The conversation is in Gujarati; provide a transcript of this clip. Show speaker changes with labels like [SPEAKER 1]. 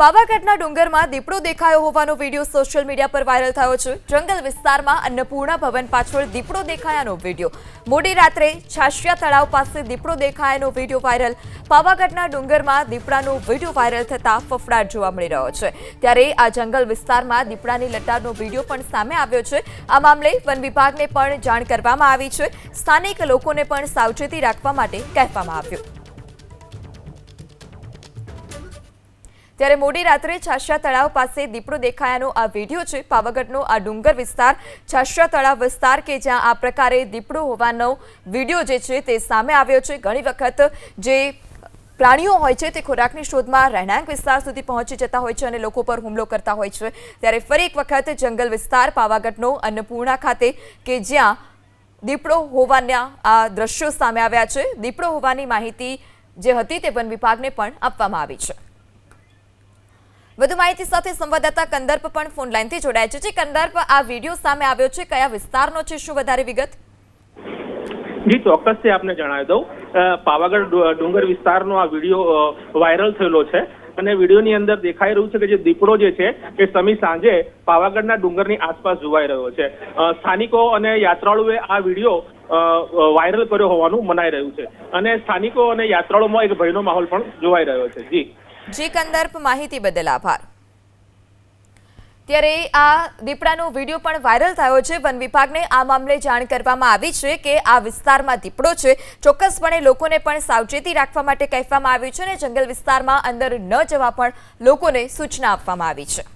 [SPEAKER 1] પાવાગઢના ડુંગરમાં દીપડો દેખાયો હોવાનો વિડીયો સોશિયલ મીડિયા પર વાયરલ થયો છે। જંગલ વિસ્તારમાં અન્નપૂર્ણા ભવન પાછળ દીપડો દેખાયાનો વિડીયો। મોડી રાત્રે છાશિયા તળાવ પાસે દીપડો દેખાયાનો વિડીયો વાયરલ। પાવાગઢના ડુંગરમાં દીપડાનો વિડીયો વાયરલ થતા ફફડાટ જોવા મળી રહ્યો છે। ત્યારે આ જંગલ વિસ્તારમાં દીપડાની લટારનો વિડીયો પણ સામે આવ્યો છે। આ મામલે વન વિભાગને પણ જાણ કરવામાં આવી છે। સ્થાનિક લોકોને પણ સાવચેતી રાખવા માટે કહેવામાં આવ્યું। ત્યારે મોડી રાત્રે છાશિયા તળાવ પાસે દીપડો દેખાયાનો આ વિડીયો છે। પાવાગઢનો આ ડુંગર વિસ્તાર છાશિયા તળાવ વિસ્તાર કે જ્યાં આ પ્રકારે દીપડો હોવાનો વિડીયો જે છે તે સામે આવ્યો છે। ઘણી વખત જે પ્રાણીઓ હોય છે તે ખોરાકની શોધમાં રહેણાંક વિસ્તાર સુધી પહોંચી જતા હોય છે અને લોકો પર હુમલો કરતા હોય છે। ત્યારે ફરી એક વખત જંગલ વિસ્તાર પાવાગઢનો અન્નપૂર્ણા ખાતે કે જ્યાં દીપડો હોવાના આ દ્રશ્યો સામે આવ્યા છે। દીપડો હોવાની માહિતી જે હતી તે વન વિભાગને પણ આપવામાં આવી છે। વધુ માહિતી સાથે સંવાદદાતા કંદર્પ પણ ફોન લાઈનથી જોડાયા છે। કંદર્પ, આ વિડીયો સામે આવ્યો છે, કયા વિસ્તારનો છે, શું વધારે વિગત?
[SPEAKER 2] જી ચોક્કસથી આપને જણાવી દઉં, પાવાગઢ ડુંગર વિસ્તારનો આ વિડીયો વાયરલ થયેલો છે અને વિડીયોની અંદર દેખાઈ રહ્યું છે કે જે દીપડો જે છે એ સમી સાંજે પાવાગઢના ડુંગરની આસપાસ જોવાઈ રહ્યો છે। સ્થાનિકો અને યાત્રાળુએ આ વિડીયો વાયરલ કર્યો હોવાનું મનાઈ રહ્યું છે અને સ્થાનિકો અને યાત્રાળુઓમાં એક ભયનો માહોલ પણ જોવાઈ રહ્યો છે।
[SPEAKER 1] જી કંદર્પ, માહિતી બદલ આભાર। ત્યારે આ દીપડાનો વિડીયો પણ વાયરલ થયો છે। વન વિભાગને આ મામલે જાણ કરવામાં આવી છે કે આ વિસ્તારમાં દીપડો છે। ચોક્કસપણે લોકોને પણ સાવચેતી રાખવા માટે કહેવામાં આવ્યું છે અને જંગલ વિસ્તારમાં અંદર ન જવા પણ લોકોને સૂચના આપવામાં આવી છે।